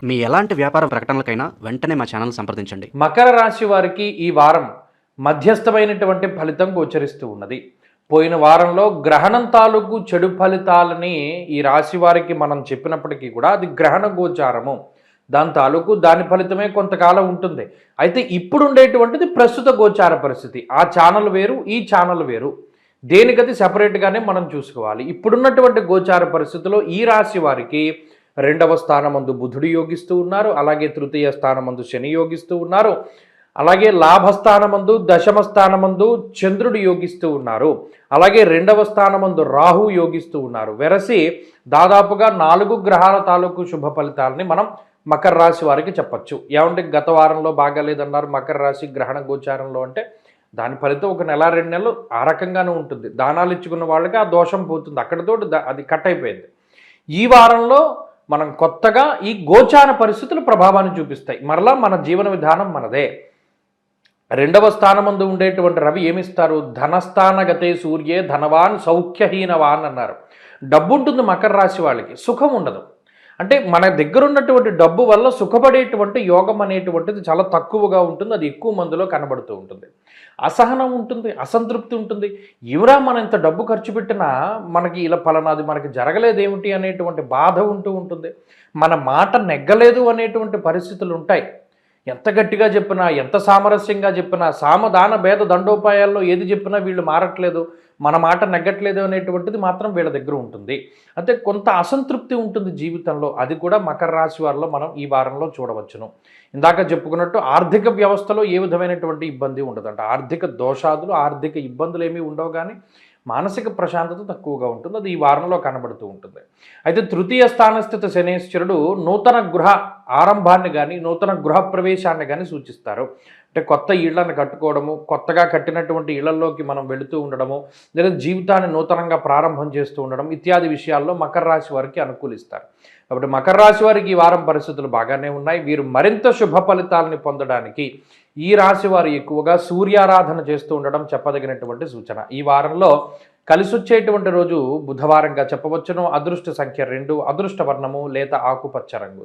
మీ ఎలాంటి వ్యాపార ప్రకటనలకైనా వెంటనే మా ఛానల్ సంప్రదించండి. మకర రాశి వారికి ఈ వారం మధ్యస్థమైనటువంటి ఫలితం గోచరిస్తూ ఉన్నది. పోయిన వారంలో గ్రహణం తాలూకు చెడు ఫలితాలని ఈ రాశి వారికి మనం చెప్పినప్పటికీ కూడా అది గ్రహణ గోచారము, దాని తాలూకు దాని ఫలితమే కొంతకాలం ఉంటుంది. అయితే ఇప్పుడు ఉండేటువంటిది ప్రస్తుత గోచార పరిస్థితి. ఆ ఛానల్ వేరు, ఈ ఛానల్ వేరు, దేనికది సెపరేట్గానే మనం చూసుకోవాలి. ఇప్పుడున్నటువంటి గోచార పరిస్థితిలో ఈ రాశి వారికి 2వ స్థానమందు బుధుడు యోగిస్తూ ఉన్నారు, అలాగే తృతీయ స్థానమందు శని యోగిస్తూ ఉన్నారు, అలాగే లాభస్థానమందు దశమ స్థానమందు చంద్రుడు యోగిస్తూ ఉన్నారు, అలాగే 2వ స్థానమందు రాహు యోగిస్తూ ఉన్నారు. వెరసి దాదాపుగా 4 గ్రహాల తాలూకు శుభ ఫలితాలని మనం మకర రాశి వారికి చెప్పచ్చు. ఏమంటే గత వారంలో బాగాలేదన్నారు మకర రాశి గ్రహణ గోచారంలో, అంటే దాని ఫలితం ఒక నెల 2 నెలలు ఆ రకంగానే ఉంటుంది. దానాలు ఇచ్చుకున్న వాళ్ళకి ఆ దోషం పోతుంది, అక్కడితో అది కట్ అయిపోయింది. ఈ వారంలో మనం కొత్తగా ఈ గోచార పరిస్థితులు ప్రభావాన్ని చూపిస్తాయి. మరలా మన జీవన విధానం మనదే. 2వ స్థానమందు ఉండేటువంటి రవి ఏమిస్తారు? ధనస్థానగతే సూర్యే ధనవాన్ సౌఖ్యహీనవాన్ అన్నారు. డబ్బు ఉంటుంది మకర రాశి వాళ్ళకి, సుఖం ఉండదు. అంటే మన దగ్గర ఉన్నటువంటి డబ్బు వల్ల సుఖపడేటువంటి యోగం అనేటువంటిది చాలా తక్కువగా ఉంటుంది, అది ఎక్కువ మందిలో కనబడుతూ ఉంటుంది. అసహనం ఉంటుంది, అసంతృప్తి ఉంటుంది. ఎవరా మనం ఇంత డబ్బు ఖర్చు పెట్టినా మనకి ఇలా ఫలానాది మనకి జరగలేదేమిటి అనేటువంటి బాధ ఉంటూ ఉంటుంది. మన మాట నెగ్గలేదు అనేటువంటి పరిస్థితులు ఉంటాయి. ఎంత గట్టిగా చెప్పినా, ఎంత సామరస్యంగా చెప్పినా, సామదాన భేద దండోపాయాల్లో ఏది చెప్పినా వీళ్ళు మారట్లేదు, మన మాట నెగ్గట్లేదు అనేటువంటిది మాత్రం వీళ్ళ దగ్గర ఉంటుంది. అంటే కొంత అసంతృప్తి ఉంటుంది జీవితంలో. అది కూడా మకర రాశి వారిలో మనం ఈ వారంలో చూడవచ్చును. ఇందాక చెప్పుకున్నట్టు ఆర్థిక వ్యవస్థలో ఏ విధమైనటువంటి ఇబ్బంది ఉండదంట. ఆర్థిక దోషాదులు, ఆర్థిక ఇబ్బందులు ఏమీ ఉండవు, కానీ మానసిక ప్రశాంతత తక్కువగా ఉంటుంది. అది ఈ వారంలో కనబడుతూ ఉంటుంది. అయితే తృతీయ స్థానస్థిత శనేశ్వరుడు నూతన గృహ ఆరంభాన్ని కానీ నూతన గృహ ప్రవేశాన్ని కానీ సూచిస్తారు. అంటే కొత్త ఇళ్లను కట్టుకోవడము, కొత్తగా కట్టినటువంటి ఇళ్లలోకి మనం వెళుతూ ఉండడము, లేదా జీవితాన్ని నూతనంగా ప్రారంభం చేస్తూ ఉండడం ఇత్యాది విషయాల్లో మకర రాశి వారికి అనుకూలిస్తారు. కాబట్టి మకర రాశి వారికి ఈ వారం పరిస్థితులు బాగానే ఉన్నాయి. వీరు మరింత శుభ ఫలితాలని పొందడానికి ఈ రాశి వారు ఎక్కువగా సూర్యారాధన చేస్తూ ఉండడం చెప్పదగినటువంటి సూచన. ఈ వారంలో కలిసి వచ్చేటువంటి రోజు బుధవారంగా చెప్పవచ్చును. అదృష్ట సంఖ్య 2, అదృష్ట వర్ణము లేత ఆకుపచ్చ రంగు.